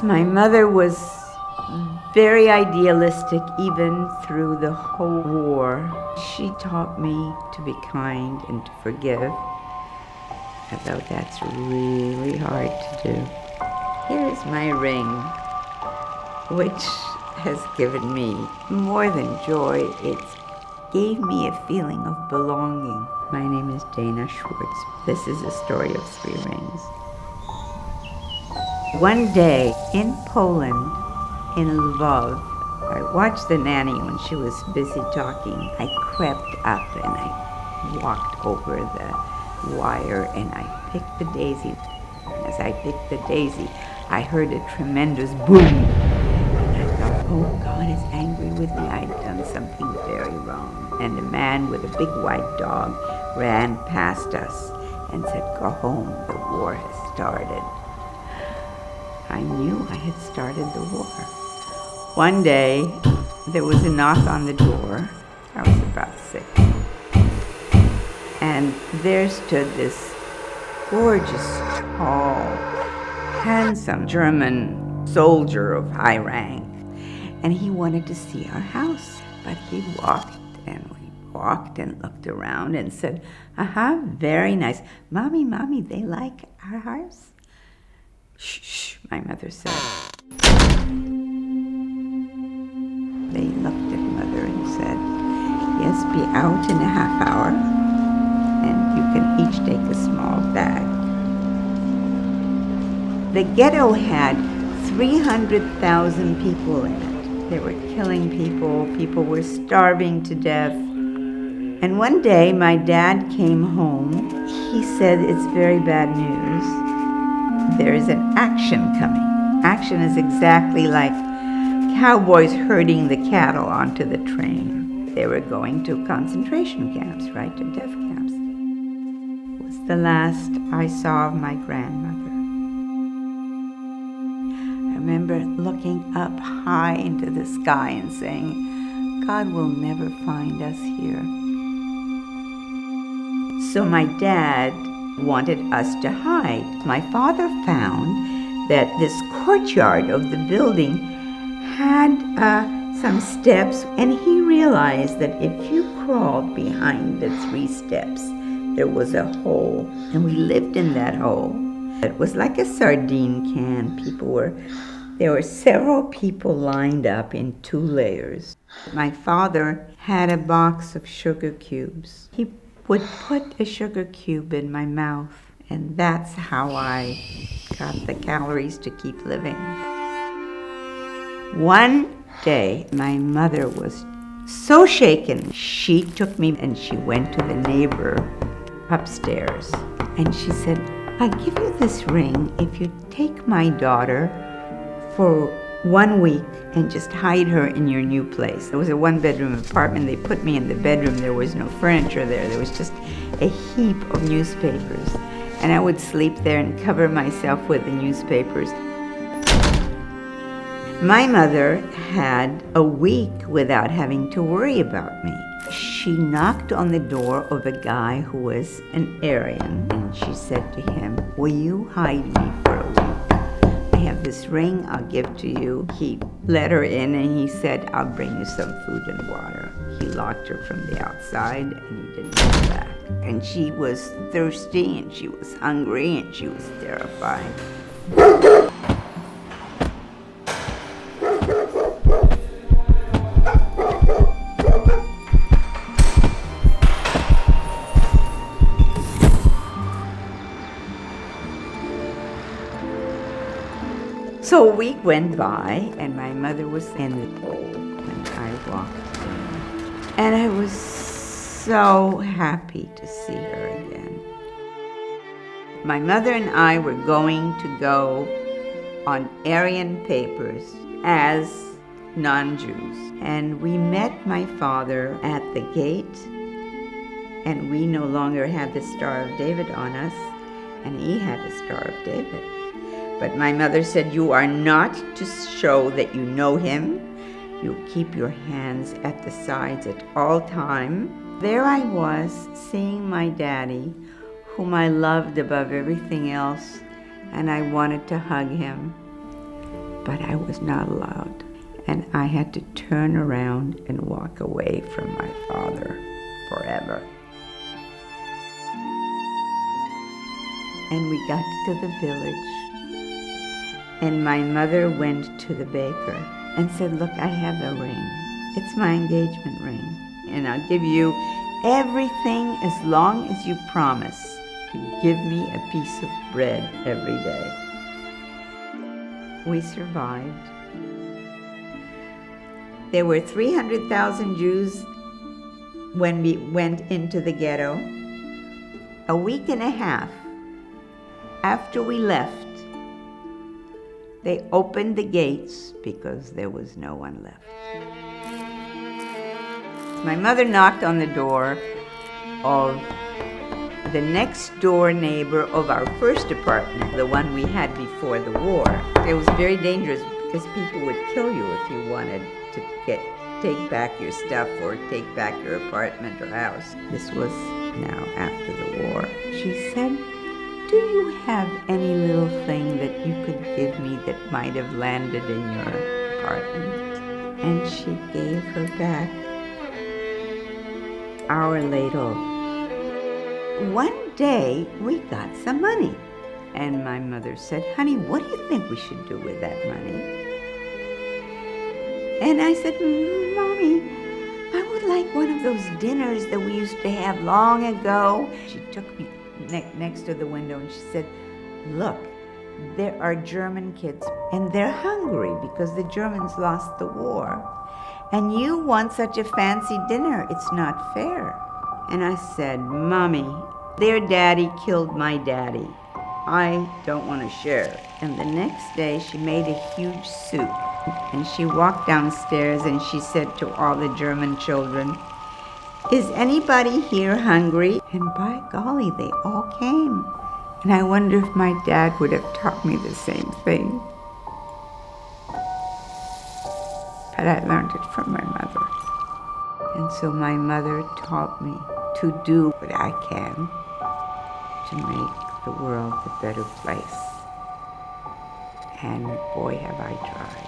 my mother was very idealistic even through the whole war. She taught me to be kind and to forgive, although that's really hard to do. Here is my ring, which has given me more than joy. It gave me a feeling of belonging. My name is Dana Schwartz. This is a story of 3 rings. One day in Poland, in Lvov, I watched the nanny when she was busy talking. I crept up and I walked over the wire and I picked the daisy. As I picked the daisy, I heard a tremendous boom. And I thought, oh, God is angry with me. I'd done something very wrong. And a man with a big white dog ran past us and said, go home, the war has started. I knew I had started the war. One day, there was a knock on the door. I was about 6. And there stood this gorgeous, tall, handsome German soldier of high rank. And he wanted to see our house. But he walked and looked around and said, very nice. Mommy, they like our house? Shh, my mother said. They looked at Mother and said, yes, be out in a half hour, and you can each take a small bag. The ghetto had 300,000 people in it. They were killing people. People were starving to death. And one day, my dad came home. He said, it's very bad news. There is an action coming. Action is exactly like cowboys herding the cattle onto the train. They were going to concentration camps, right, to death camps. It was the last I saw of my grandmother. I remember looking up high into the sky and saying, God will never find us here. So my dad wanted us to hide. My father found that this courtyard of the building had some steps, and he realized that if you crawled behind the 3 steps, there was a hole, and we lived in that hole. It was like a sardine can. There were several people lined up in 2 layers. My father had a box of sugar cubes. He would put a sugar cube in my mouth, and that's how I got the calories to keep living. One day, my mother was so shaken. She took me and she went to the neighbor upstairs. And she said, I'll give you this ring if you take my daughter for 1 week and just hide her in your new place. It was a 1-bedroom apartment. They put me in the bedroom. There was no furniture there. There was just a heap of newspapers. And I would sleep there and cover myself with the newspapers. My mother had a week without having to worry about me. She knocked on the door of a guy who was an Aryan, and she said to him, will you hide me for a week? I have this ring I'll give to you. He let her in and he said, I'll bring you some food and water. He locked her from the outside and he didn't come back. And she was thirsty and she was hungry and she was terrified. So a week went by, and my mother was in the hole when I walked in. And I was so happy to see her again. My mother and I were going to go on Aryan papers as non-Jews. And we met my father at the gate, and we no longer had the Star of David on us, and he had the Star of David. But my mother said, you are not to show that you know him. You keep your hands at the sides at all time. There I was, seeing my daddy, whom I loved above everything else, and I wanted to hug him. but I was not allowed. And I had to turn around and walk away from my father forever. And we got to the village, and my mother went to the baker and said, look, I have a ring. It's my engagement ring, and I'll give you everything as long as you promise to give me a piece of bread every day. We survived. There were 300,000 Jews when we went into the ghetto. A week and a half after we left, they opened the gates because there was no one left. My mother knocked on the door of the next door neighbor of our first apartment, the one we had before the war. It was very dangerous because people would kill you if you wanted to take back your stuff or take back your apartment or house. This was now after the war. She said, do you have any little thing that you could give me that might have landed in your apartment? And she gave her back our ladle. One day we got some money, and my mother said, honey, what do you think we should do with that money? And I said, Mommy, I would like one of those dinners that we used to have long ago. She took me next to the window and she said, look, there are German kids and they're hungry because the Germans lost the war. And you want such a fancy dinner, it's not fair. And I said, Mommy, their daddy killed my daddy. I don't want to share. And the next day she made a huge soup. And she walked downstairs and she said to all the German children, is anybody here hungry? And by golly, they all came. And I wonder if my dad would have taught me the same thing. But I learned it from my mother. And so my mother taught me to do what I can to make the world a better place. And boy, have I tried.